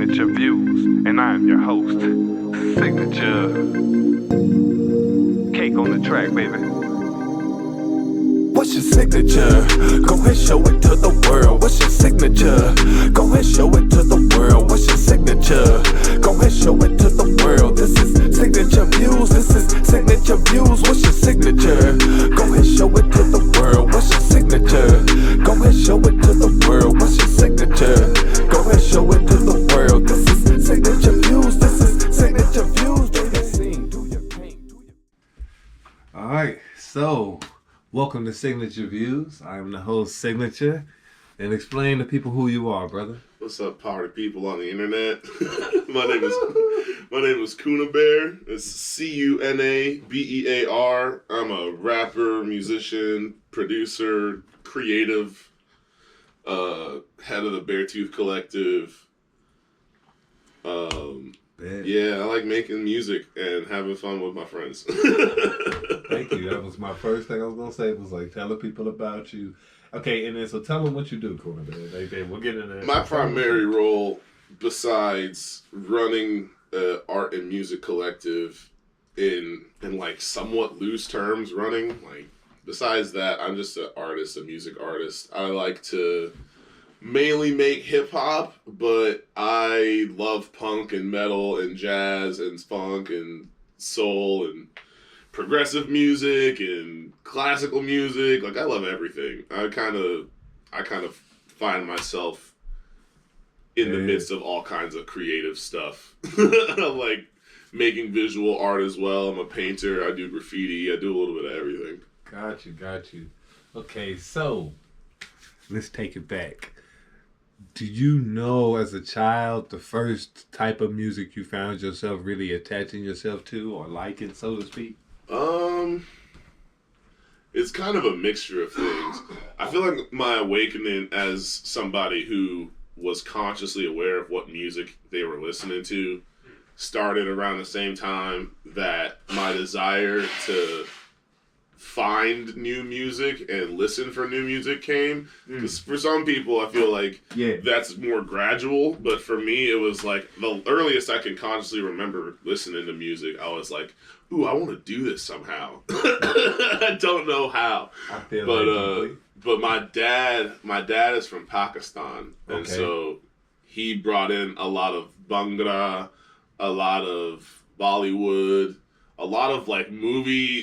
Signature Views, and I am your host, Signature. Cake on the track, baby. What's your signature? Go ahead, show it to the world. What's your signature? Go ahead, show it to the world. What's your signature? Go ahead, show it to the world. This is Signature Views. This is Signature Views. What's your signature? Go ahead, show it to the world. What's your signature? Go ahead, show it to the world. What's your signature? Go ahead, show it to the world. This is Signature Views. This is Signature Views. Baby, sing, do your paint, do your... All right, so welcome to Signature Views. I am the host, Signature, and explain to people who you are, brother. What's up, party people on the internet? my name is Cuna Bear. It's Cunabear. I'm a rapper, musician, producer, creative, head of the Beartooth Collective. Yeah, I like making music and having fun with my friends. Thank you. That was my first thing I was gonna say. Was like telling people about you. Okay, and then so tell them what you do, Cuna Bear. We'll get into that. My primary role, besides running art and music collective in like somewhat loose terms, besides that, I'm just an artist, a music artist. I like to mainly make hip hop, but I love punk and metal and jazz and funk and soul and progressive music and classical music. Like, I love everything. I kind of find myself in the midst of all kinds of creative stuff. I like making visual art as well. I'm a painter. I do graffiti. I do a little bit of everything. Got you. Okay, so let's take it back. Do you know as a child the first type of music you found yourself really attaching yourself to or liking, so to speak? It's kind of a mixture of things. I feel like my awakening as somebody who was consciously aware of what music they were listening to started around the same time that my desire to find new music and listen for new music came. Because for some people, I feel like that's more gradual. But for me, it was like the earliest I can consciously remember listening to music, I was like, ooh, I want to do this somehow. I don't know how. But my dad is from Pakistan. And so he brought in a lot of Bhangra, a lot of Bollywood, a lot of like movie,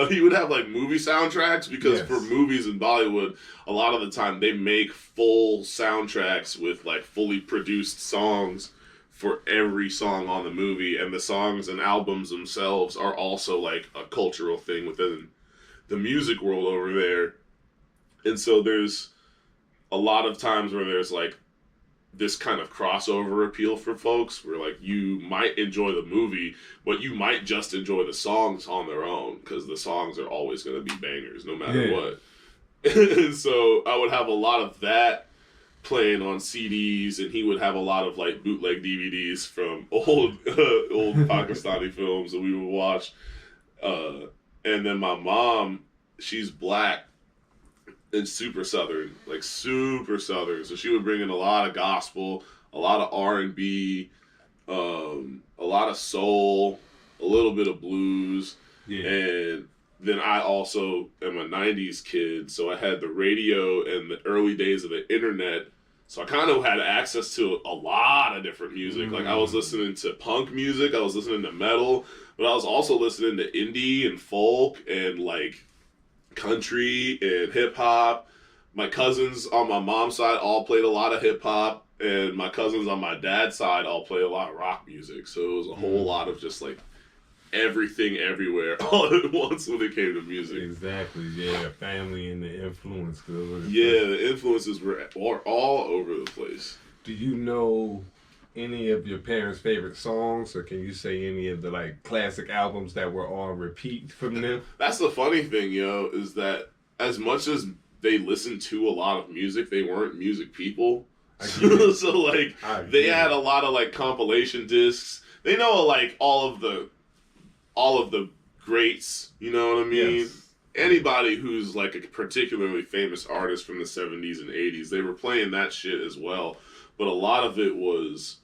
he would have like movie soundtracks because for movies in Bollywood, a lot of the time they make full soundtracks with like fully produced songs for every song on the movie, and the songs and albums themselves are also like a cultural thing within the music world over there. And so there's a lot of times where there's like this kind of crossover appeal for folks where like you might enjoy the movie, but you might just enjoy the songs on their own because the songs are always going to be bangers no matter what. And so I would have a lot of that playing on CDs, and he would have a lot of like bootleg DVDs from old Pakistani films that we would watch. And then my mom, she's black and super southern, so she would bring in a lot of gospel, a lot of R&B, a lot of soul, a little bit of blues, and then I also am a 90s kid, so I had the radio and the early days of the internet, so I kind of had access to a lot of different music. Like, I was listening to punk music, I was listening to metal, but I was also listening to indie and folk and like country and hip hop. My cousins on my mom's side all played a lot of hip hop, and my cousins on my dad's side all played a lot of rock music. So it was a whole lot of just like everything everywhere all at once when it came to music. Exactly, family and the influence. The influences were all over the place. Do you know any of your parents' favorite songs, or can you say any of the like classic albums that were on repeat from them? That's the funny thing, is that as much as they listened to a lot of music, they weren't music people. So like they had a lot of like compilation discs. They know like all of the greats, you know what I mean? Yes. Anybody who's like a particularly famous artist from the 70s and 80s, they were playing that shit as well. But a lot of it was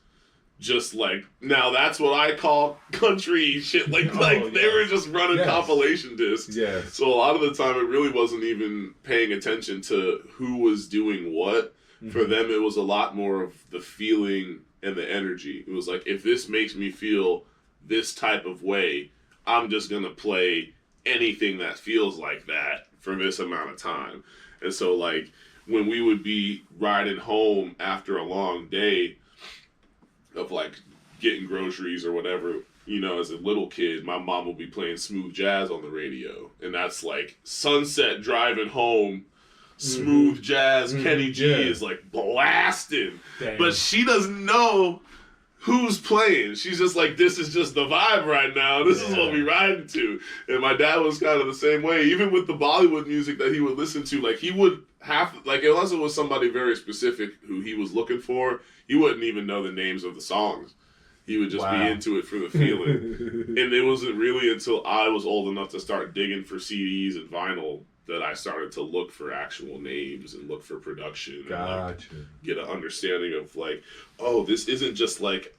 just like, now that's what I call country shit. Like they were just running compilation discs. Yes. So a lot of the time, it really wasn't even paying attention to who was doing what. Mm-hmm. For them, it was a lot more of the feeling and the energy. It was like, if this makes me feel this type of way, I'm just gonna play anything that feels like that for this amount of time. And so, like, when we would be riding home after a long day of like getting groceries or whatever, you know, as a little kid, my mom would be playing smooth jazz on the radio, and that's like sunset driving home, smooth jazz. Kenny G is like blasting. Dang. But she doesn't know who's playing. She's just like, this is just the vibe right now. This is what we riding to. And my dad was kind of the same way. Even with the Bollywood music that he would listen to, like, he would have, like, unless it was somebody very specific who he was looking for, he wouldn't even know the names of the songs. He would just be into it for the feeling. And it wasn't really until I was old enough to start digging for CDs and vinyl that I started to look for actual names and look for production. Gotcha. And, like, get an understanding of, like, oh, this isn't just, like,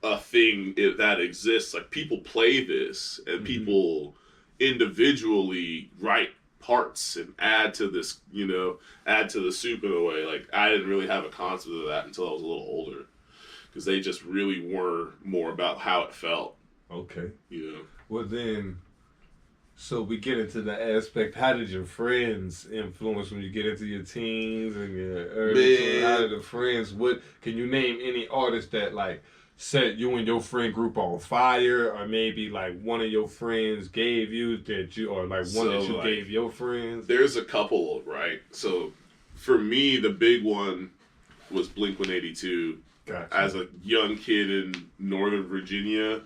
a thing that exists. Like, people play this, and people individually write parts and add to this, you know, add to the soup in a way. Like, I didn't really have a concept of that until I was a little older, because they just really were more about how it felt. Okay. You know? Well, then, so we get into the aspect, how did your friends influence when you get into your teens and your early teens? How did the friends, can you name any artists that, like, set you and your friend group on fire, or maybe like one of your friends gave you that you, or like one that you like, gave your friends? There's a couple, right? So for me, the big one was Blink-182. Gotcha. As a young kid in Northern Virginia,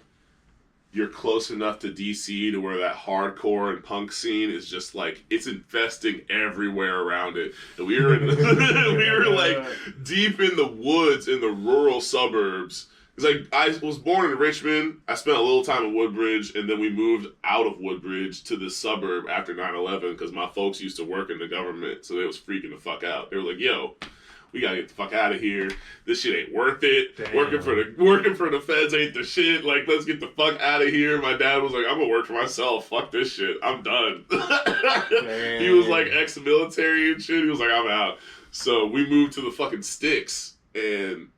you're close enough to DC to where that hardcore and punk scene is just like, it's infesting everywhere around it. And we were we were like deep in the woods in the rural suburbs. It's like, I was born in Richmond. I spent a little time in Woodbridge, and then we moved out of Woodbridge to this suburb after 9/11 because my folks used to work in the government, so they was freaking the fuck out. They were like, yo, we gotta get the fuck out of here. This shit ain't worth it. Damn. Working for the feds ain't the shit. Like, let's get the fuck out of here. My dad was like, I'm gonna work for myself. Fuck this shit. I'm done. He was like ex-military and shit. He was like, I'm out. So we moved to the fucking sticks, and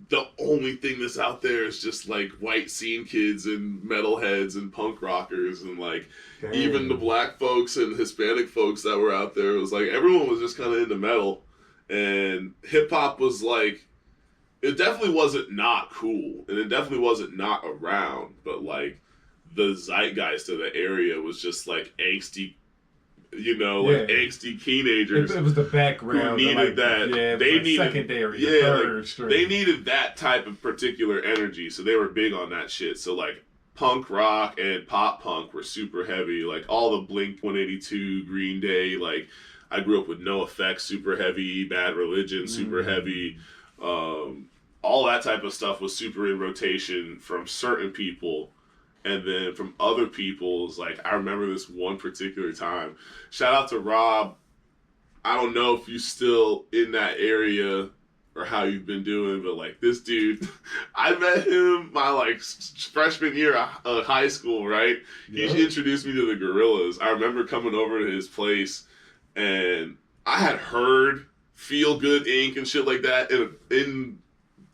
the only thing that's out there is just like white scene kids and metalheads and punk rockers, and like even the black folks and Hispanic folks that were out there, it was like everyone was just kind of into metal. And hip hop was like, it definitely wasn't not cool, and it definitely wasn't not around, but like the zeitgeist of the area was just like angsty, you know, like angsty teenagers. It was the background who needed that. Yeah, they needed secondary, third string. They needed that type of particular energy, so they were big on that shit. So like punk rock and pop punk were super heavy. Like all the Blink-182, Green Day. Like I grew up with No Effects, super heavy. Bad Religion, super heavy. All that type of stuff was super in rotation from certain people. And then from other people's, like, I remember this one particular time. Shout out to Rob. I don't know if you're still in that area or how you've been doing, but, like, this dude, I met him my, like, freshman year of high school, right? Yep. He introduced me to the Gorillas. I remember coming over to his place, and I had heard Feel Good Inc. and shit like that in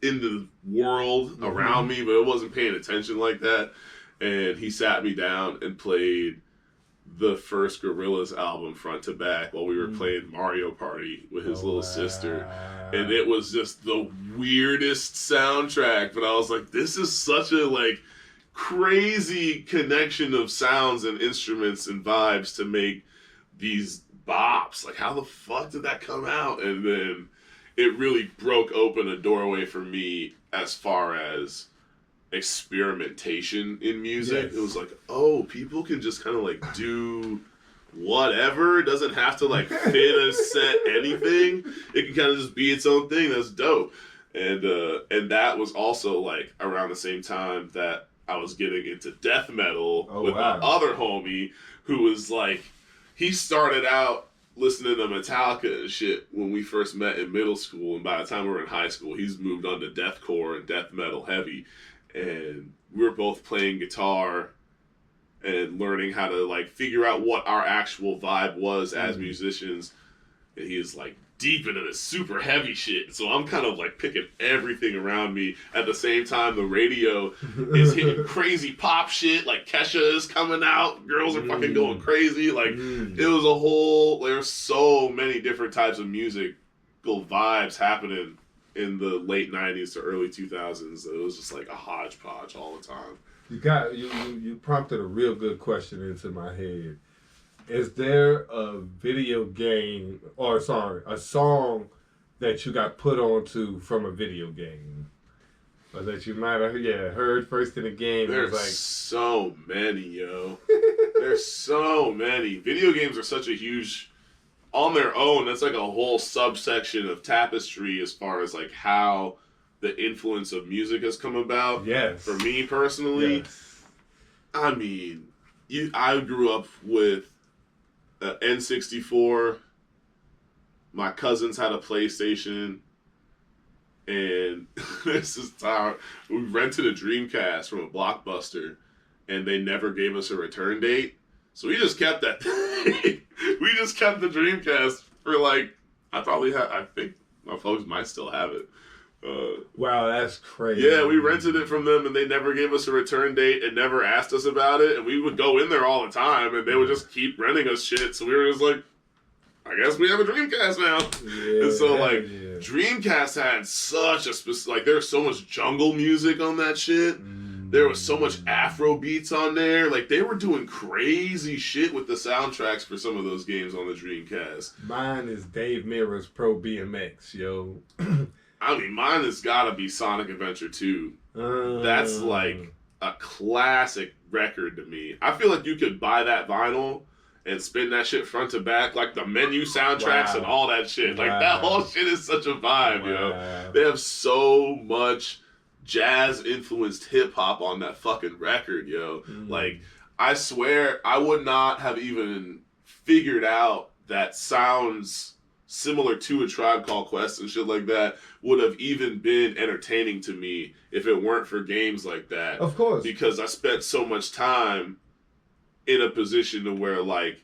the world around me, but I wasn't paying attention like that. And he sat me down and played the first Gorillaz album front to back while we were playing Mario Party with his little sister. And it was just the weirdest soundtrack. But I was like, this is such a like crazy connection of sounds and instruments and vibes to make these bops. Like, how the fuck did that come out? And then it really broke open a doorway for me as far as experimentation in music. It was like, oh, people can just kind of like do whatever. It doesn't have to like fit a set anything. It can kind of just be its own thing. That's dope. And that was also like around the same time that I was getting into death metal with my other homie who was like, he started out listening to Metallica and shit when we first met in middle school, and by the time we were in high school, he's moved on to deathcore and death metal heavy, and we were both playing guitar and learning how to like figure out what our actual vibe was as musicians. And he is like deep into this super heavy shit, so I'm kind of like picking everything around me. At the same time, the radio is hitting crazy pop shit, like Kesha is coming out, girls are fucking going crazy. Like it was a whole, there's so many different types of musical vibes happening in the late 90s to early 2000s. It was just like a hodgepodge all the time. You prompted a real good question into my head. Is there a video game, or sorry, a song that you got put onto from a video game? Or that you might have heard first in the game? There's like, so many, yo. There's so many. Video games are such a huge, on their own, that's like a whole subsection of tapestry as far as like how the influence of music has come about. Yes. For me personally, I mean, I grew up with N64. My cousins had a PlayStation, and this is time we rented a Dreamcast from a Blockbuster, and they never gave us a return date, so we just kept that thing. We just kept the Dreamcast for like, I think my folks might still have it. Wow, that's crazy. Yeah, we rented it from them, and they never gave us a return date and never asked us about it. And we would go in there all the time, and they would just keep renting us shit. So we were just like, I guess we have a Dreamcast now. Yeah, and so, like, Dreamcast had such a specific, like, there's so much jungle music on that shit. There was so much Afro beats on there. Like, they were doing crazy shit with the soundtracks for some of those games on the Dreamcast. Mine is Dave Mirra's Pro BMX, yo. I mean, mine has got to be Sonic Adventure 2. That's like a classic record to me. I feel like you could buy that vinyl and spin that shit front to back, like the menu soundtracks and all that shit. Like, that whole shit is such a vibe, yo. They have so much jazz-influenced hip-hop on that fucking record, yo. Like, I swear, I would not have even figured out that sounds similar to A Tribe Called Quest and shit like that would have even been entertaining to me if it weren't for games like that. Of course. Because I spent so much time in a position to where, like,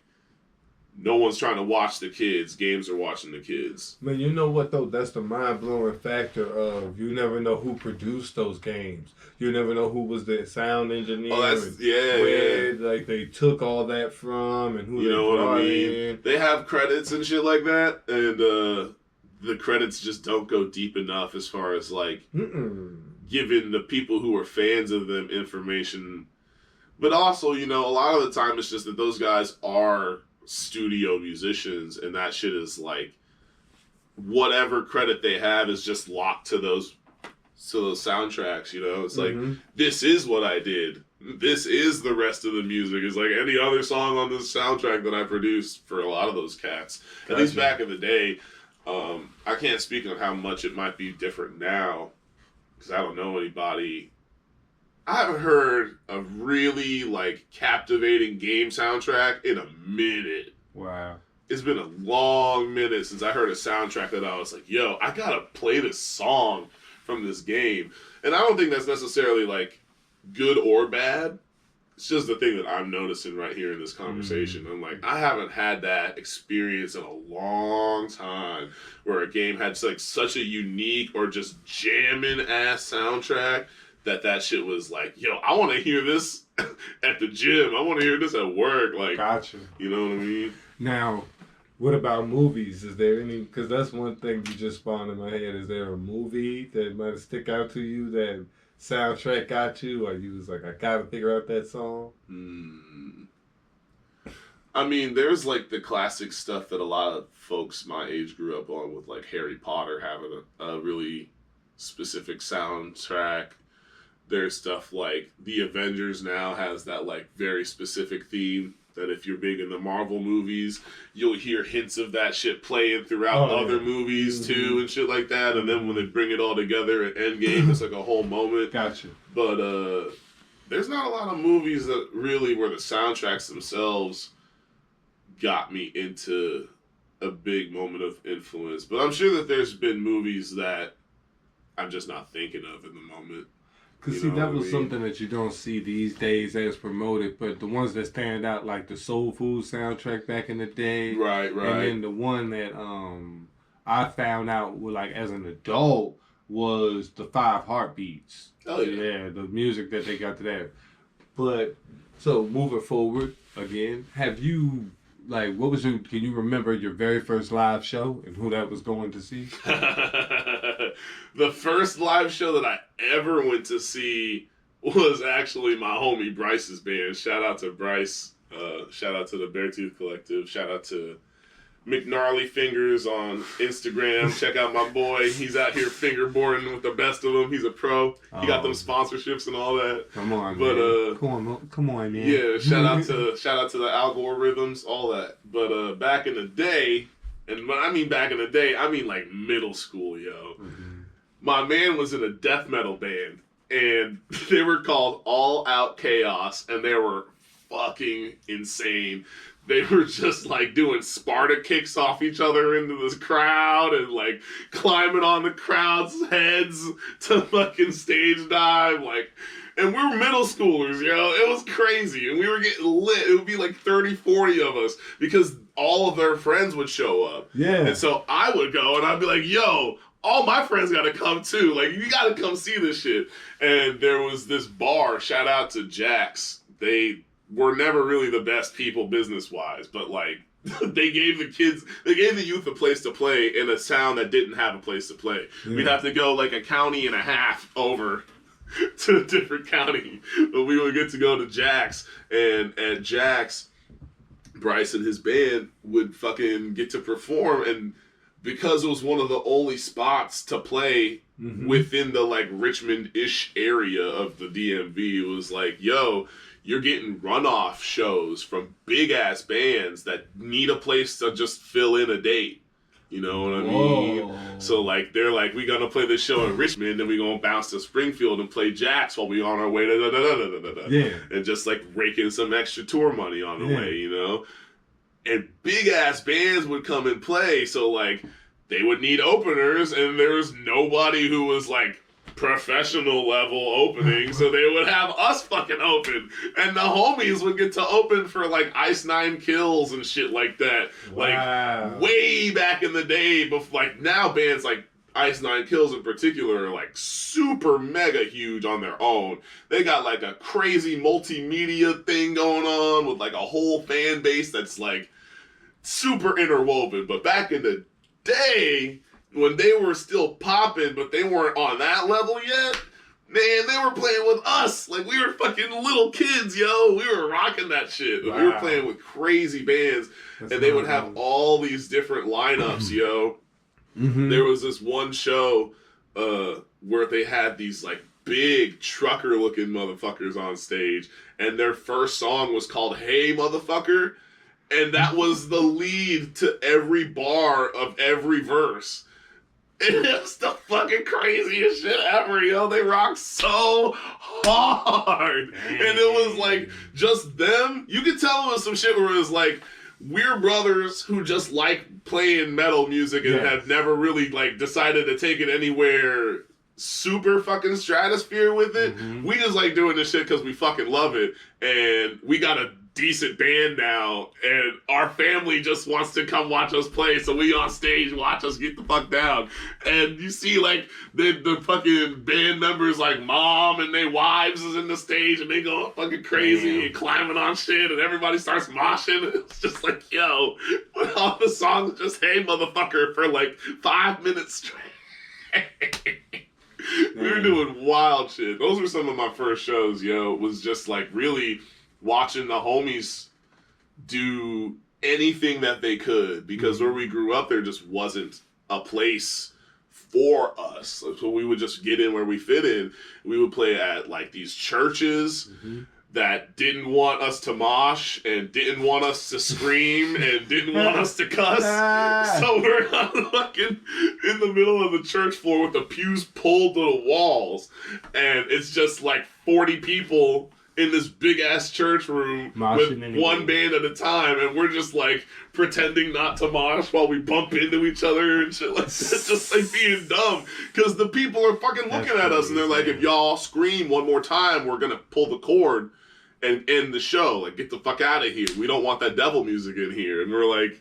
no one's trying to watch the kids. Games are watching the kids. Man, you know what, though? That's the mind-blowing factor of you never know who produced those games. You never know who was the sound engineer. Oh, that's, where, like, they took all that from and who you they know brought what I mean? in. They have credits and shit like that, and the credits just don't go deep enough as far as, like, giving the people who are fans of them information. But also, you know, a lot of the time it's just that those guys are studio musicians, and that shit is like whatever credit they have is just locked to those soundtracks, you know. It's like, this is what I did, this is the rest of the music, is like any other song on this soundtrack that I produced for a lot of those cats. At least back in the day. I can't speak on how much it might be different now, because I don't know anybody. I haven't heard a really, like, captivating game soundtrack in a minute. Wow. It's been a long minute since I heard a soundtrack that I was like, yo, I gotta play this song from this game. And I don't think that's necessarily, like, good or bad. It's just the thing that I'm noticing right here in this conversation. I'm like, I haven't had that experience in a long time where a game had, like, such a unique or just jamming-ass soundtrack that shit was like, yo, I want to hear this at the gym. I want to hear this at work. Like, gotcha. You know what I mean? Now, what about movies? Is there any, because that's one thing you just spawned in my head. Is there a movie that might stick out to you that soundtrack got you, or you was like, I gotta figure out that song? I mean, there's like the classic stuff that a lot of folks my age grew up on, with like Harry Potter having a really specific soundtrack. There's stuff like the Avengers now has that like very specific theme that if you're big in the Marvel movies, you'll hear hints of that shit playing throughout other movies too and shit like that. And then when they bring it all together at Endgame, it's like a whole moment. Gotcha. But there's not a lot of movies that really where the soundtracks themselves got me into a big moment of influence. But I'm sure that there's been movies that I'm just not thinking of in the moment. Because, see, that was something that you don't see these days as promoted, but the ones that stand out, like the Soul Food soundtrack back in the day. Right. And then the one that I found out, like, as an adult was the 5 Heartbeats. Oh, yeah. Yeah, the music that they got to that. But, so, moving forward, again, have you... Like, can you remember your very first live show and who that was going to see? The first live show that I ever went to see was actually my homie Bryce's band. Shout out to Bryce. Shout out to the Beartooth Collective. Shout out to McNarly Fingers on Instagram. Check out my boy. He's out here fingerboarding with the best of them. He's a pro. He got them sponsorships and all that. Come on, but man. Come on, man. Yeah, shout out to the algorithms, all that. But back in the day, and when I mean back in the day, I mean like middle school, yo. Mm-hmm. My man was in a death metal band, and they were called All Out Chaos, and they were fucking insane. They were just like doing Sparta kicks off each other into this crowd and like climbing on the crowd's heads to fucking stage dive. Like, and we were middle schoolers, yo. It was crazy. And we were getting lit. It would be like 30, 40 of us because all of their friends would show up. Yeah. And so I would go and I'd be like, yo, all my friends got to come too. Like, you got to come see this shit. And there was this bar, shout out to Jack's. They were never really the best people business-wise, but, like, they gave the youth a place to play in a town that didn't have a place to play. Yeah. We'd have to go, like, a county and a half over to a different county. But we would get to go to Jack's, and at Jack's, Bryce and his band would fucking get to perform, and because it was one of the only spots to play within the, like, Richmond-ish area of the DMV, it was like, yo, you're getting runoff shows from big-ass bands that need a place to just fill in a date. You know what I mean? So, like, they're like, we gonna play this show in Richmond, and we gonna bounce to Springfield and play Jack's while we on our way to da-da-da-da-da-da. Yeah. And just, like, raking some extra tour money on the way, you know? And big-ass bands would come and play, so, like, they would need openers, and there was nobody who was, like, professional level opening, so they would have us fucking open, and the homies would get to open for like Ice Nine Kills and shit like that. Wow. Like way back in the day, before, like now bands like Ice Nine Kills in particular are like super mega huge on their own. They got like a crazy multimedia thing going on with like a whole fan base that's like super interwoven. But back in the day, when they were still popping, but they weren't on that level yet, man, they were playing with us. Like, we were fucking little kids, yo. We were rocking that shit. Wow. We were playing with crazy bands, and they would have all these different lineups, yo. Mm-hmm. There was this one show where they had these, like, big trucker-looking motherfuckers on stage, and their first song was called Hey Motherfucker, and that was the lead to every bar of every verse. It was the fucking craziest shit ever, yo. They rocked so hard. And it was like just them. You could tell it was some shit where it was like, we're brothers who just like playing metal music and have never really like decided to take it anywhere super fucking stratosphere with it. Mm-hmm. We just like doing this shit because we fucking love it. And we got a decent band now, and our family just wants to come watch us play, so we on stage watch us get the fuck down. And you see like the fucking band members like mom and their wives is in the stage, and they go fucking crazy and climbing on shit, and everybody starts moshing. It's just like, yo, all the songs just Hey Motherfucker for like 5 minutes straight. We were doing wild shit. Those were some of my first shows, yo. It was just like really watching the homies do anything that they could, because where we grew up, there just wasn't a place for us. So we would just get in where we fit in. We would play at like these churches that didn't want us to mosh and didn't want us to scream and didn't want us to cuss. So we're fucking in the middle of the church floor with the pews pulled to the walls, and it's just like 40 people in this big ass church room with one band at a time, and we're just like pretending not to mosh while we bump into each other and shit like that, just like being dumb because the people are fucking looking at us and they're like, if y'all scream one more time, we're gonna pull the cord and end the show. Like, get the fuck out of here. We don't want that devil music in here. And we're like,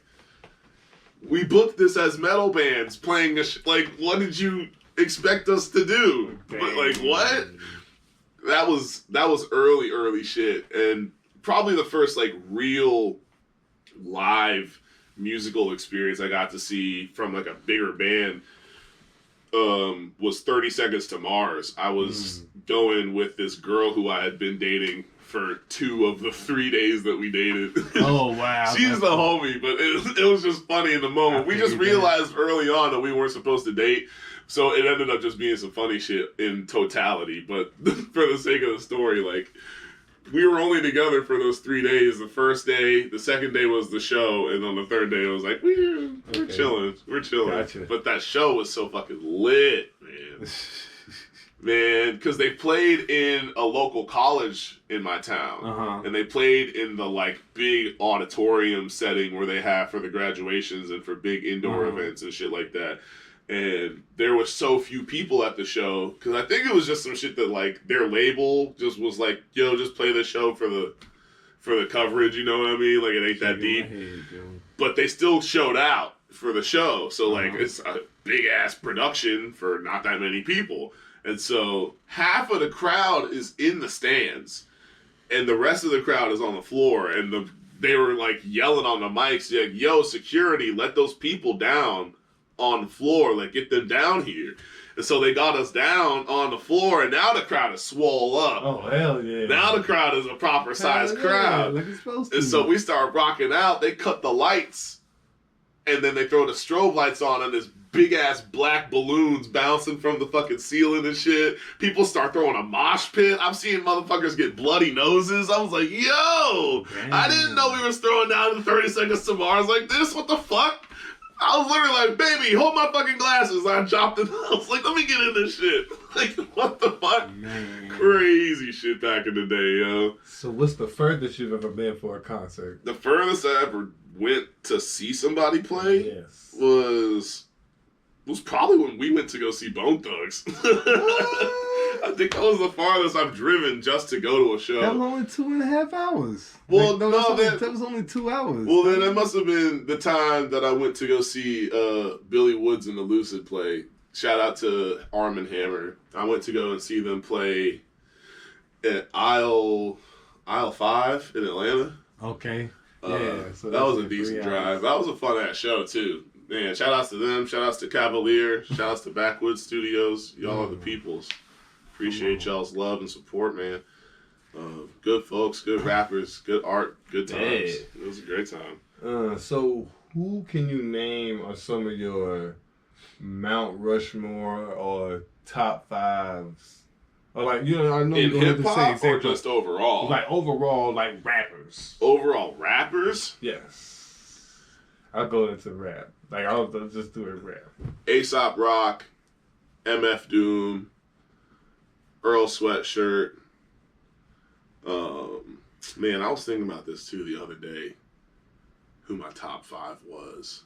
we booked this as metal bands playing like, what did you expect us to do? But like, what? That was early shit, and probably the first like real live musical experience I got to see from like a bigger band was 30 Seconds to Mars. I was going with this girl who I had been dating for 2 of the 3 days that we dated. Oh wow! She's the homie, but it was just funny in the moment. We just realized early on that we weren't supposed to date. So it ended up just being some funny shit in totality. But for the sake of the story, like, we were only together for those 3 days. The first day, the second day was the show, and on the third day it was like, we're chilling. We're chilling. Gotcha. But that show was so fucking lit, man. Man, because they played in a local college in my town. And they played in the, like, big auditorium setting where they have for the graduations and for big indoor events and shit like that. And there was so few people at the show because I think it was just some shit that like their label just was like, yo, just play the show for the coverage, you know what I mean? Like, it ain't that deep. But they still showed out for the show. So like it's a big ass production for not that many people. And so half of the crowd is in the stands and the rest of the crowd is on the floor, and they were like yelling on the mics, like, yo, security, let those people down on the floor, like, get them down here. And so they got us down on the floor, and now the crowd is swole up. Oh, hell yeah. Now the crowd is a proper sized crowd. Like it's supposed to. And so we start rocking out. They cut the lights, and then they throw the strobe lights on, and this big ass black balloons bouncing from the fucking ceiling and shit. People start throwing a mosh pit. I'm seeing motherfuckers get bloody noses. I was like, yo, damn. I didn't know we was throwing down in 30 Seconds to Mars like this. What the fuck? I was literally like, baby, hold my fucking glasses. I dropped it. I was like, let me get in this shit. Like, what the fuck? Man. Crazy shit back in the day, yo. So what's the furthest you've ever been for a concert? The furthest I ever went to see somebody play was probably when we went to go see Bone Thugs. I think that was the farthest I've driven just to go to a show. That was only 2.5 hours. Well, like, that was only 2 hours. Well, then that must have been the time that I went to go see Billy Woods and the Lucid play. Shout out to Arm & Hammer. I went to go and see them play at Aisle 5 in Atlanta. Okay. So that was a decent drive. That was a fun ass show too. Man, shout outs to them. Shout outs to Cavalier. Shout outs to Backwoods Studios. Y'all are the peoples. Appreciate y'all's love and support, man. Good folks, good rappers, good art, good times. It was a great time. So who can you name are some of your Mount Rushmore or top 5s? Or like, you know, I know in you hip hop or just overall? Like overall, like rappers. Overall rappers? Yes. I'll go into rap. Like, I'll just do it rap. A$AP Rock, MF Doom, Earl Sweatshirt. Man, I was thinking about this too the other day. Who my top 5 was.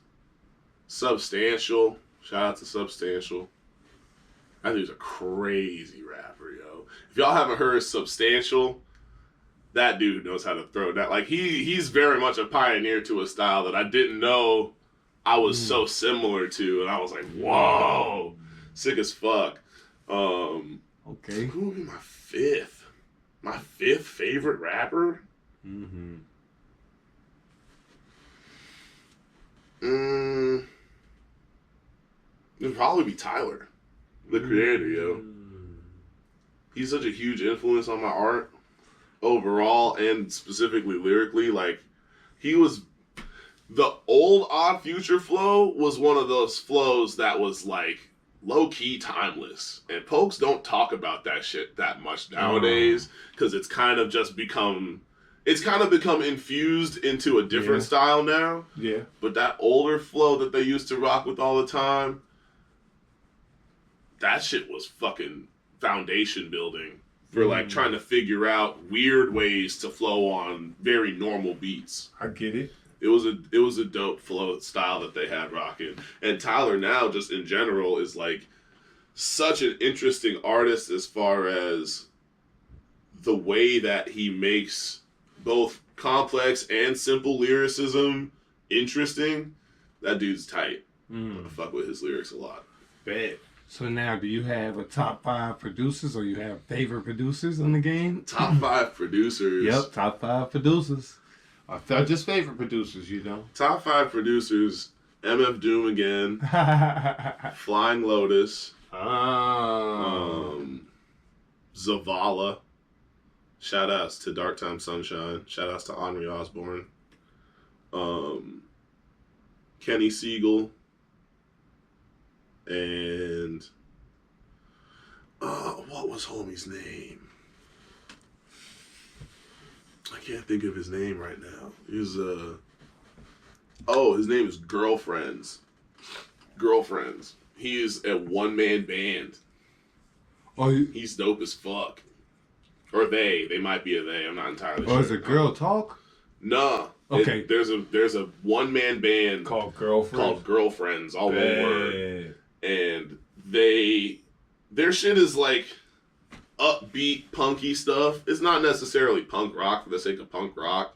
Substantial. Shout out to Substantial. That dude's a crazy rapper, yo. If y'all haven't heard Substantial, that dude knows how to throw that. Like, he's very much a pioneer to a style that I didn't know I was so similar to. And I was like, whoa. Sick as fuck. Okay. Who would be my 5th? My 5th favorite rapper? It'd probably be Tyler, the creator, yo. He's such a huge influence on my art overall and specifically lyrically. Like, he was... The old Odd Future flow was one of those flows that was, like, low-key timeless. And folks don't talk about that shit that much nowadays because it's kind of just become... It's kind of become infused into a different style now. Yeah. But that older flow that they used to rock with all the time, that shit was fucking foundation building for like trying to figure out weird ways to flow on very normal beats. I get it. It was a dope flow style that they had rocking. And Tyler now, just in general, is like such an interesting artist as far as the way that he makes both complex and simple lyricism interesting. That dude's tight. I'm gonna fuck with his lyrics a lot. Bet. So now, do you have a top 5 producers, or you have favorite producers in the game? Top 5 producers. Yep, top 5 producers. I felt just favorite producers, you know. Top 5 producers: MF Doom again, Flying Lotus, Zavala. Shout outs to Dark Time Sunshine. Shout outs to Henri Osborne. Kenny Siegel. And what was homie's name? I can't think of his name right now. He's his name is Girlfriends. Girlfriends. He is a one-man band. Oh, he's dope as fuck. Or they might be a they. I'm not entirely sure. Oh, is it Girl Talk? Nah. Okay. There's a one-man band called Girlfriends. All one word. And their shit is like upbeat, punky stuff. It's not necessarily punk rock for the sake of punk rock,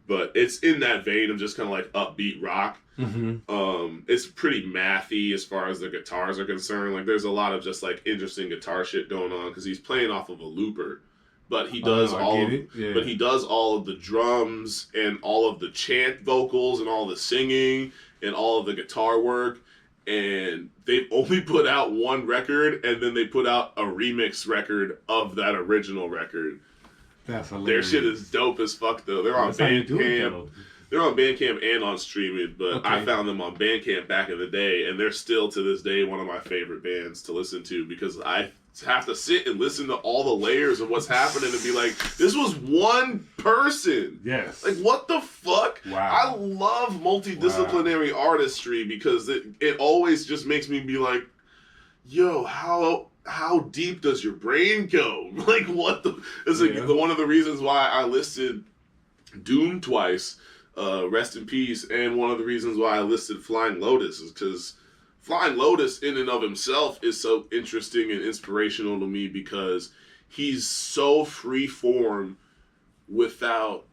but it's in that vein of just kind of like upbeat rock. Mm-hmm. It's pretty mathy as far as the guitars are concerned. Like there's a lot of just like interesting guitar shit going on because he's playing off of a looper, but he does but he does all of the drums and all of the chant vocals and all the singing and all of the guitar work. And they've only put out one record, and then they put out a remix record of that original record. That's hilarious. Their shit is dope as fuck, though. They're on Bandcamp. They're on Bandcamp and on streaming, but I found them on Bandcamp back in the day, and they're still, to this day, one of my favorite bands to listen to because I have to sit and listen to all the layers of what's happening and be like, this was one person. Yes. Like, what the fuck? Wow. I love multidisciplinary artistry because it always just makes me be like, yo, how deep does your brain go? Like, what the... It's like one of the reasons why I listed Doom twice, rest in peace, and one of the reasons why I listed Flying Lotus is because Flying Lotus in and of himself is so interesting and inspirational to me because he's so free form without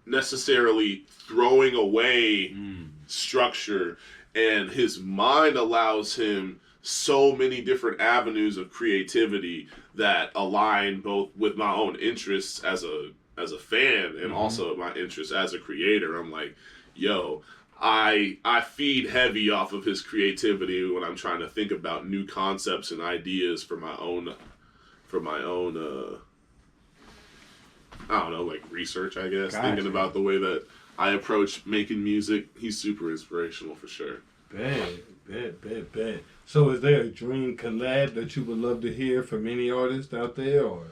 necessarily throwing away structure, and his mind allows him so many different avenues of creativity that align both with my own interests as a fan and also my interests as a creator. I'm like, yo, I feed heavy off of his creativity when I'm trying to think about new concepts and ideas for my own I don't know, like research, I guess. Gotcha. Thinking about the way that I approach making music. He's super inspirational for sure. Bet. So is there a dream collab that you would love to hear from any artist out there, or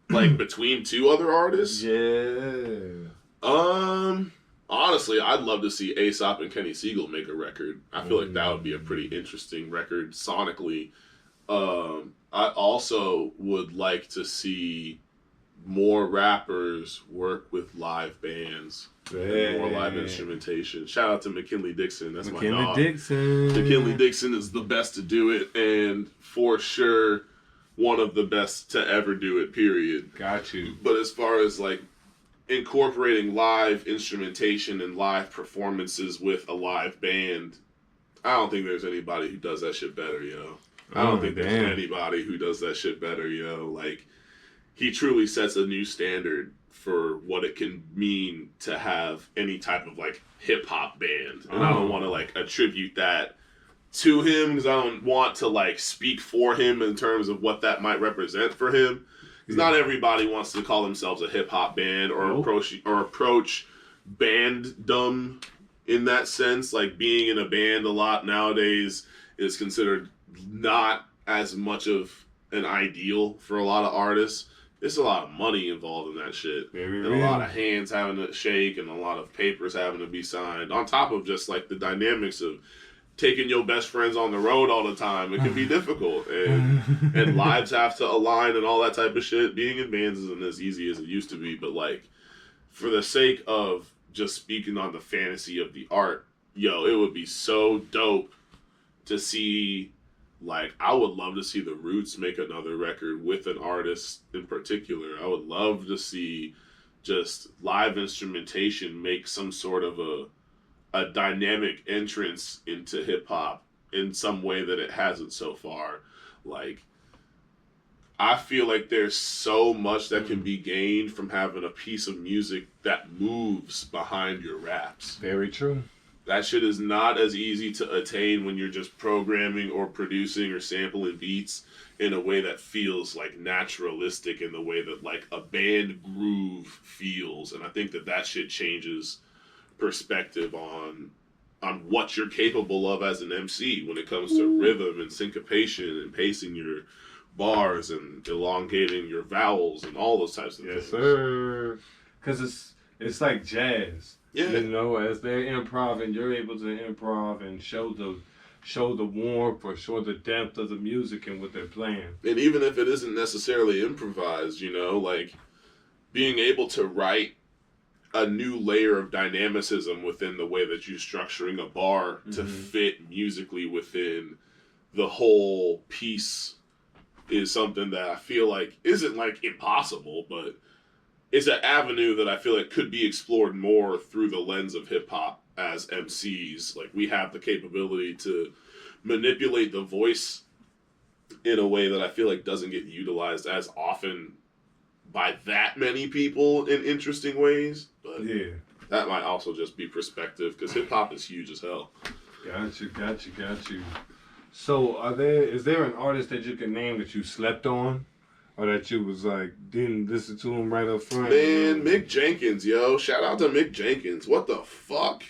like between two other artists? Yeah. Honestly, I'd love to see Aesop and Kenny Siegel make a record. I feel like that would be a pretty interesting record sonically. I also would like to see more rappers work with live bands. And more live instrumentation. Shout out to McKinley Dixon. That's my dog. McKinley Dixon is the best to do it, and for sure one of the best to ever do it, period. Got you. But as far as like incorporating live instrumentation and live performances with a live band, I don't think there's anybody who does that shit better, yo. I don't think there's anybody who does that shit better, yo. Like, he truly sets a new standard for what it can mean to have any type of like hip hop band. And I don't want to like attribute that to him because I don't want to like speak for him in terms of what that might represent for him. Because not everybody wants to call themselves a hip hop band or approach banddom in that sense. Like being in a band a lot nowadays is considered not as much of an ideal for a lot of artists. There's a lot of money involved in that shit. And a lot of hands having to shake and a lot of papers having to be signed. On top of just like the dynamics of taking your best friends on the road all the time. It can be difficult, and lives have to align and all that type of shit. Being in bands isn't as easy as it used to be, but like, for the sake of just speaking on the fantasy of the art, yo, it would be so dope to see, like, I would love to see the Roots make another record with an artist in particular. I would love to see just live instrumentation make some sort of a dynamic entrance into hip-hop in some way that it hasn't so far. Like, I feel like there's so much that can be gained from having a piece of music that moves behind your raps. Very true. That shit is not as easy to attain when you're just programming or producing or sampling beats in a way that feels like naturalistic, in the way that like a band groove feels. And I think that shit changes perspective on what you're capable of as an MC when it comes to rhythm and syncopation and pacing your bars and elongating your vowels and all those types of things. Yes, sir. Because it's like jazz. Yeah. You know, as they're improv, you're able to improv and show the warmth or show the depth of the music and what they're playing. And even if it isn't necessarily improvised, you know, like being able to write a new layer of dynamicism within the way that you're structuring a bar to fit musically within the whole piece is something that I feel like isn't like impossible, but it's an avenue that I feel like could be explored more through the lens of hip hop as MCs. Like, we have the capability to manipulate the voice in a way that I feel like doesn't get utilized as often by that many people in interesting ways. But yeah, that might also just be perspective, because hip hop is huge as hell. Got you. So, is there an artist that you can name that you slept on, or that you was like didn't listen to him right up front? Man, Mick Jenkins, yo! Shout out to Mick Jenkins. What the fuck?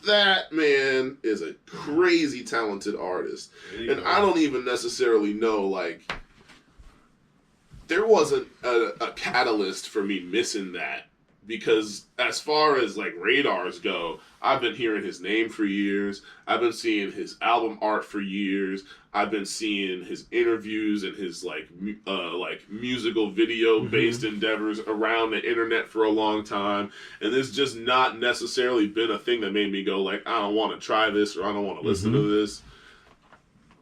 That man is a crazy talented artist, and I don't even necessarily know, like, there wasn't a catalyst for me missing that, because as far as like radars go, I've been hearing his name for years. I've been seeing his album art for years. I've been seeing his interviews and his like musical video based endeavors around the internet for a long time. And there's just not necessarily been a thing that made me go like, I don't want to try this, or I don't want to listen to this.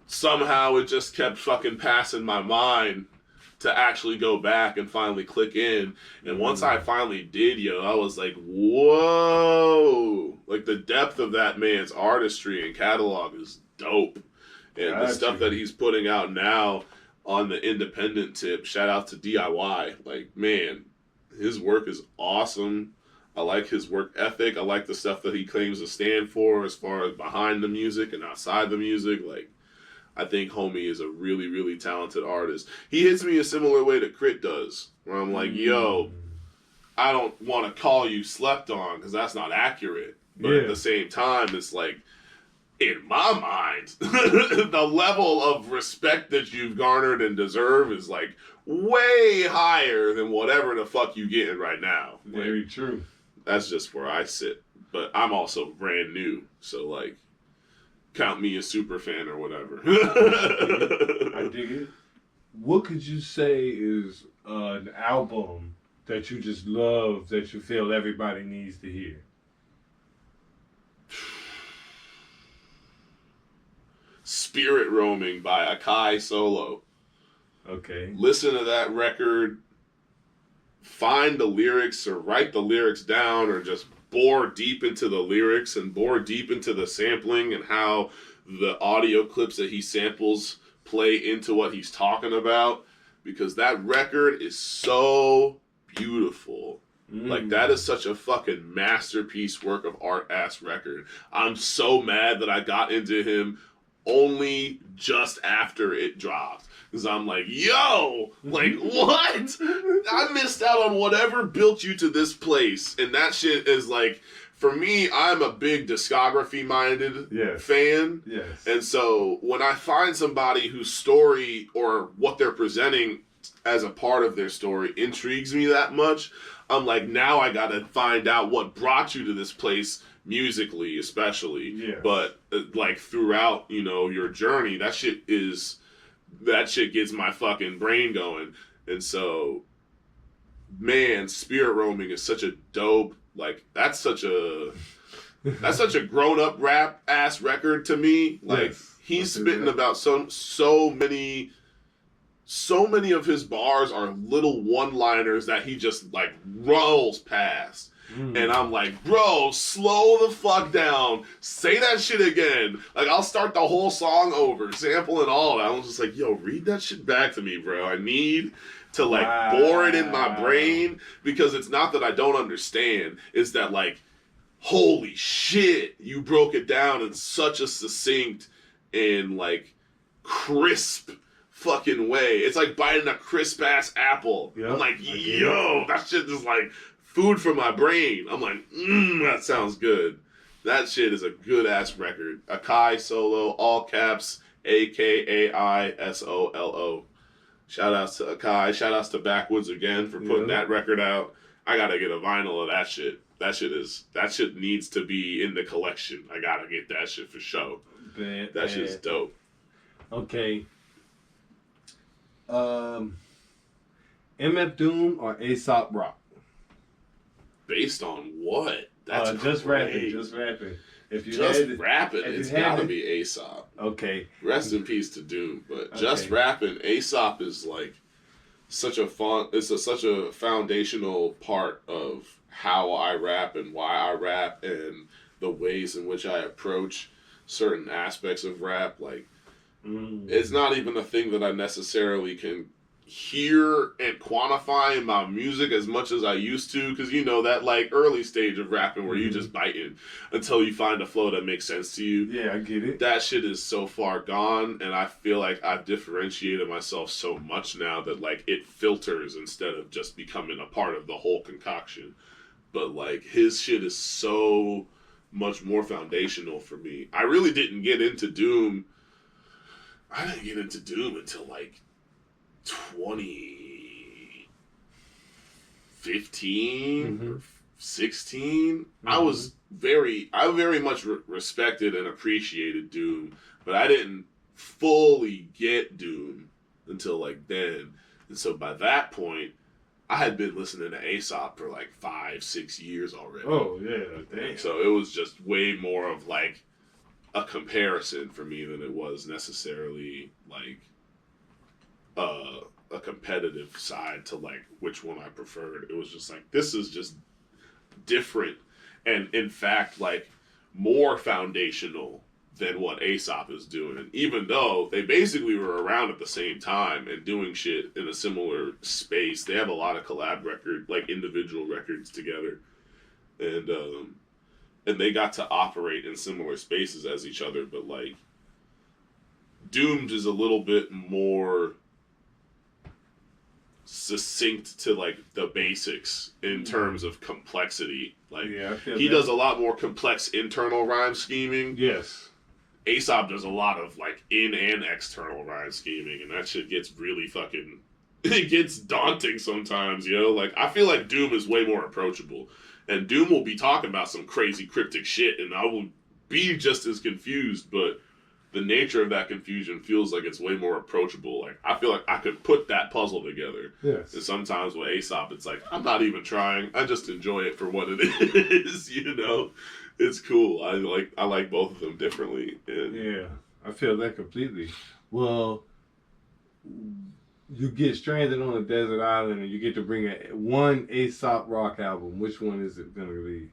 Somehow it just kept fucking passing my mind to actually go back and finally click in. And once I finally did, yo, I was like, whoa! Like, the depth of that man's artistry and catalog is dope. And the stuff that he's putting out now on the independent tip, shout out to DIY. Like, man, his work is awesome. I like his work ethic. I like the stuff that he claims to stand for as far as behind the music and outside the music. Like, I think homie is a really, really talented artist. He hits me a similar way that Crit does, where I'm like, yo, I don't want to call you slept on, because that's not accurate. But at the same time, it's like, in my mind, the level of respect that you've garnered and deserve is like way higher than whatever the fuck you getting right now. Very true. That's just where I sit. But I'm also brand new, so like, count me a super fan or whatever. I dig it. What could you say is an album that you just love, that you feel everybody needs to hear? Spirit Roaming by Akai Solo. Okay. Listen to that record. Find the lyrics, or write the lyrics down, or just bore deep into the lyrics and bore deep into the sampling and how the audio clips that he samples play into what he's talking about, because that record is so beautiful. Like, that is such a fucking masterpiece work of art ass record. I'm so mad that I got into him only just after it dropped. Because I'm like, yo, like, what? I missed out on whatever built you to this place. And that shit is like, for me, I'm a big discography-minded fan. Yes. And so when I find somebody whose story or what they're presenting as a part of their story intrigues me that much, I'm like, now I gotta find out what brought you to this place musically especially. Yes. But like throughout, you know, your journey, that shit gets my fucking brain going. And so, man, Spirit Roaming is such a dope, like, that's such a grown up rap ass record to me. Like, Yes, he's spitting about so many of his bars are little one liners that he just like rolls past. And I'm like, bro, slow the fuck down. Say that shit again. Like, I'll start the whole song over, sample and all that. I was just like, yo, read that shit back to me, bro. I need to, like, bore it in my brain, because it's not that I don't understand. It's that, like, holy shit, you broke it down in such a succinct and, like, crisp fucking way. It's like biting a crisp-ass apple. Yep, I'm like, yo, that shit is, like, food for my brain. I'm like, that sounds good. That shit is a good-ass record. Akai Solo, all caps, AKAISOLO. Shout-outs to Akai. Shout-outs to Backwoods again for putting that record out. I gotta get a vinyl of that shit. That shit needs to be in the collection. I gotta get that shit for show. That shit's dope. Okay. MF Doom or Aesop Rock? Based on what? That's just great. rapping. If you rapping, it's gotta be Aesop. Okay. Rest in peace to Doom, but just rapping, Aesop is like such a such a foundational part of how I rap and why I rap and the ways in which I approach certain aspects of rap. Like, it's not even a thing that I necessarily can hear and quantify in my music as much as I used to, because you know that like early stage of rapping where you just biting until you find a flow that makes sense to you. Yeah, I get it. That shit is so far gone, and I feel like I've differentiated myself so much now that like it filters instead of just becoming a part of the whole concoction. But like his shit is so much more foundational for me. I really didn't get into Doom. I didn't get into Doom until like 2015 or 16. I very much respected and appreciated Doom, but I didn't fully get Doom until like then. And so by that point, I had been listening to Aesop for like 5-6 years already. Oh yeah, damn. So it was just way more of like a comparison for me than it was necessarily like a competitive side to like which one I preferred. It was just like, this is just different, and in fact like more foundational than what Aesop is doing, even though they basically were around at the same time and doing shit in a similar space. They have a lot of collab like individual records together, and they got to operate in similar spaces as each other, but like Doomed is a little bit more succinct to like the basics in terms of complexity. Like he does a lot more complex internal rhyme scheming. Yes. Aesop does a lot of like in and external rhyme scheming, and that shit gets really fucking it gets daunting sometimes, you know? Like I feel like Doom is way more approachable. And Doom will be talking about some crazy cryptic shit, and I will be just as confused, but the nature of that confusion feels like it's way more approachable. Like, I feel like I could put that puzzle together. Yes. And sometimes with Aesop, it's like, I'm not even trying. I just enjoy it for what it is, you know? It's cool. I like both of them differently. And yeah, I feel that completely. Well, you get stranded on a desert island and you get to bring one Aesop Rock album. Which one is it going to be?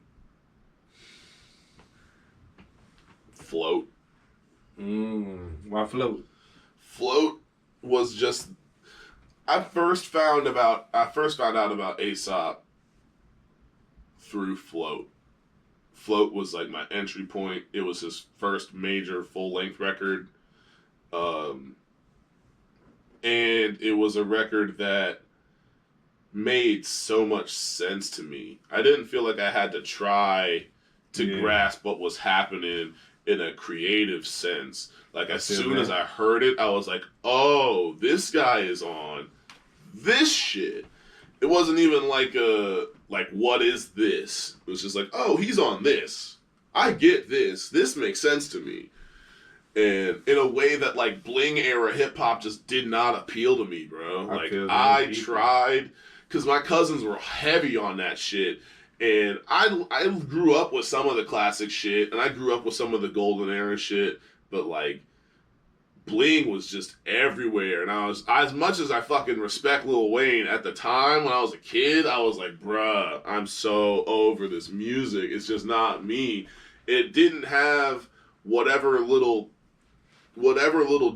Float. Why Float? Float was just... I first found out about Aesop through Float. Float was like my entry point. It was his first major full-length record. And it was a record that made so much sense to me. I didn't feel like I had to try to grasp what was happening in a creative sense. Like, as soon as I heard it, I was like, oh, this guy is on this shit. It wasn't even like what is this? It was just like, oh, he's on this. I get this. This makes sense to me. And in a way that, like, bling era hip hop just did not appeal to me, bro. I tried, because my cousins were heavy on that shit. And I grew up with some of the classic shit, and I grew up with some of the golden era shit, but, like, bling was just everywhere. And I was, as much as I fucking respect Lil Wayne, at the time when I was a kid, I was like, bruh, I'm so over this music. It's just not me. It didn't have whatever little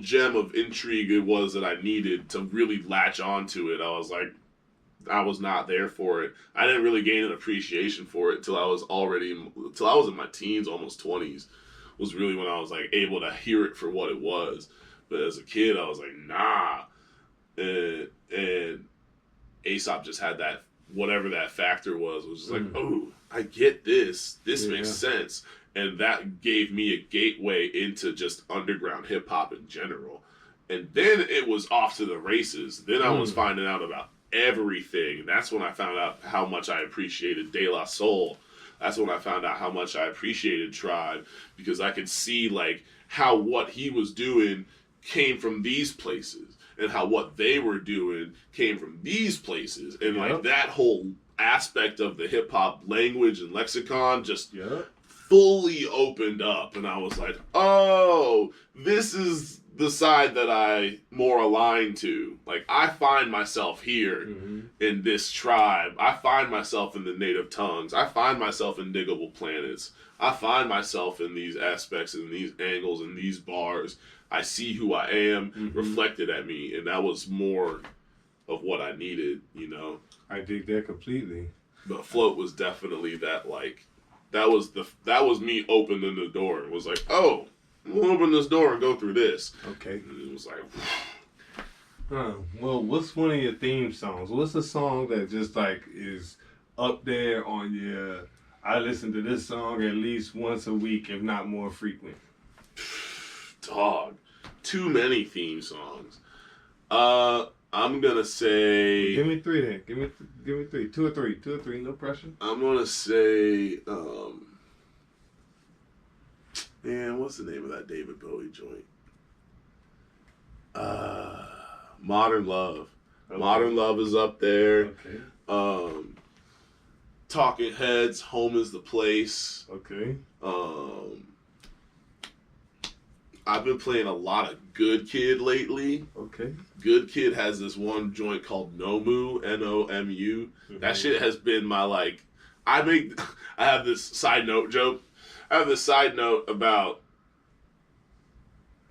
gem of intrigue it was that I needed to really latch onto it. I was like, I was not there for it. I didn't really gain an appreciation for it till I was in my teens, almost 20s, was really when I was like able to hear it for what it was. But as a kid, I was like, nah. And Aesop just had that, whatever that factor was just like, oh, I get this. This makes sense. And that gave me a gateway into just underground hip hop in general. And then it was off to the races. Then I was finding out about everything. That's when I found out how much I appreciated De La Soul. That's when I found out how much I appreciated Tribe, because I could see like how what he was doing came from these places, and how what they were doing came from these places. And like that whole aspect of the hip hop language and lexicon just fully opened up, and I was like, oh, this is the side that I more align to. Like, I find myself here in this tribe. I find myself in the native tongues. I find myself in Diggable Planets. I find myself in these aspects and these angles and these bars. I see who I am reflected at me, and that was more of what I needed, you know? I dig that completely. But Float was definitely that, like, that was me opening the door. It was like, oh, we'll open this door and go through this. Okay. And it was like, well, what's one of your theme songs? What's a song that just like is up there on your, I listen to this song at least once a week, if not more frequent? Dog. Too many theme songs. I'm gonna say. Give me three then. Give me three. Two or three. No pressure. I'm gonna say. Man, what's the name of that David Bowie joint? Modern Love. Okay. Modern Love is up there. Okay. Talking Heads, Home is the Place. Okay. I've been playing a lot of Good Kid lately. Okay. Good Kid has this one joint called Nomu, Nomu. That shit has been my, like, I have this side note joke. I have this side note about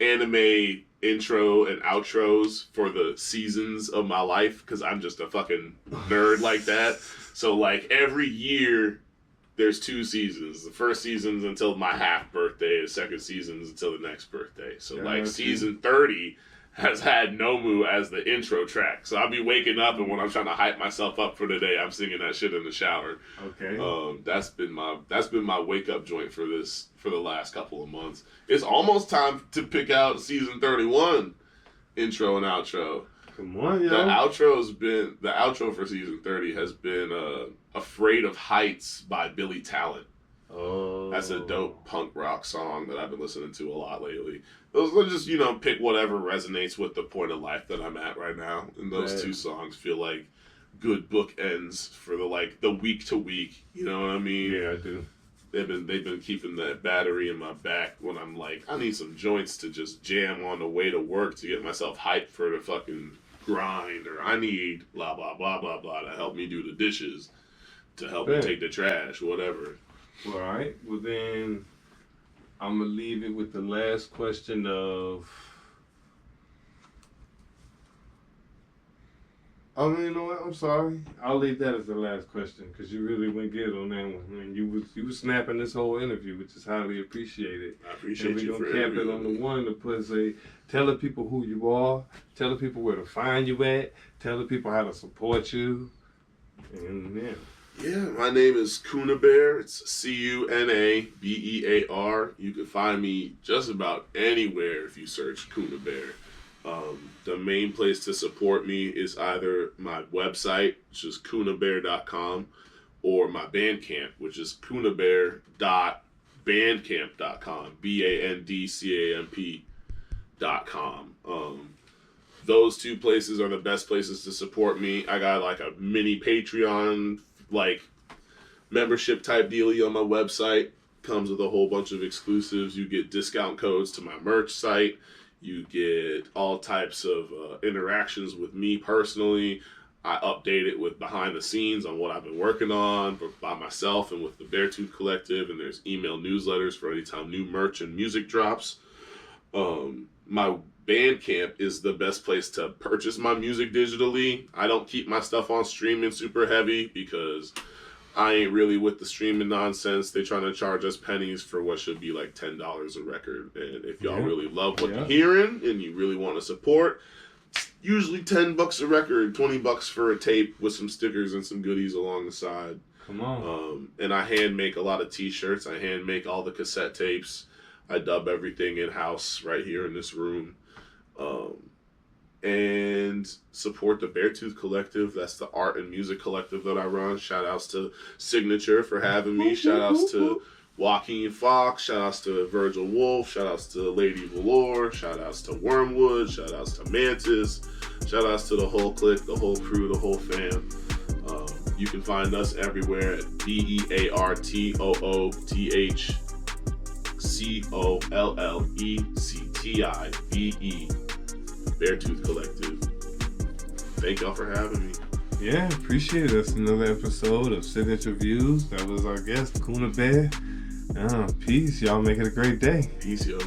anime intro and outros for the seasons of my life, because I'm just a fucking nerd like that. So, like, every year there's 2 seasons. The first season's until my half birthday. The second season's until the next birthday. So, like, season 30 has had Nomu as the intro track. So I'll be waking up, and when I'm trying to hype myself up for the day, I'm singing that shit in the shower. Okay. That's been my wake up joint for the last couple of months. It's almost time to pick out season 31 intro and outro. Come on, yo. The outro for season 30 has been Afraid of Heights by Billy Talent. Oh. That's a dope punk rock song that I've been listening to a lot lately. Let's just, pick whatever resonates with the point of life that I'm at right now. And those 2 songs feel like good bookends for the week to week. You know what I mean? Yeah, I do. They've been keeping that battery in my back when I'm like, I need some joints to just jam on the way to work to get myself hyped for the fucking grind, or I need blah blah blah blah blah to help me do the dishes, to help me take the trash, whatever. All right. Well, then I'm going to leave it with the last question of... Oh, you know what? I'm sorry. I'll leave that as the last question, because you really went good on that one. I mean, you was snapping this whole interview, which is highly appreciated. I appreciate you for we're going to cap it on the one to say, tell the people who you are, tell the people where to find you at, tell the people how to support you, and yeah. Yeah, my name is Cuna Bear. It's Cunabear. You can find me just about anywhere if you search Cuna Bear. The main place to support me is either my website, which is cunabear.com, or my Bandcamp, which is cunabear.bandcamp.com. bandcamp.com, bandcamp.com. Those two places are the best places to support me. I got like a mini Patreon like membership type dealie on my website. Comes with a whole bunch of exclusives. You get discount codes to my merch site. You get all types of interactions with me personally. I update it with behind the scenes on what I've been working on by myself and with the Beartooth Collective. And there's email newsletters for any time new merch and music drops. My Bandcamp is the best place to purchase my music digitally. I don't keep my stuff on streaming super heavy because I ain't really with the streaming nonsense. They trying to charge us pennies for what should be like $10 a record. And if y'all really love what you're hearing and you really want to support, it's usually $10 a record, $20 for a tape with some stickers and some goodies along the side. Come on. And I hand make a lot of t-shirts. I hand make all the cassette tapes. I dub everything in-house right here in this room. And support the Beartooth Collective. That's the art and music collective that I run. Shout outs to Signature for having me. Shout outs to Joaquin Fox. Shout outs to Virgil Wolf. Shout outs to Lady Velour. Shout outs to Wormwood. Shout outs to Mantis. Shout outs to the whole clique, the whole crew, the whole fam. You can find us everywhere at BeartoothCollective. Beartooth Collective. Thank y'all for having me. Yeah, appreciate it. That's another episode of Signature Views. That was our guest, Cuna Bear. Peace. Y'all make it a great day. Peace, yo.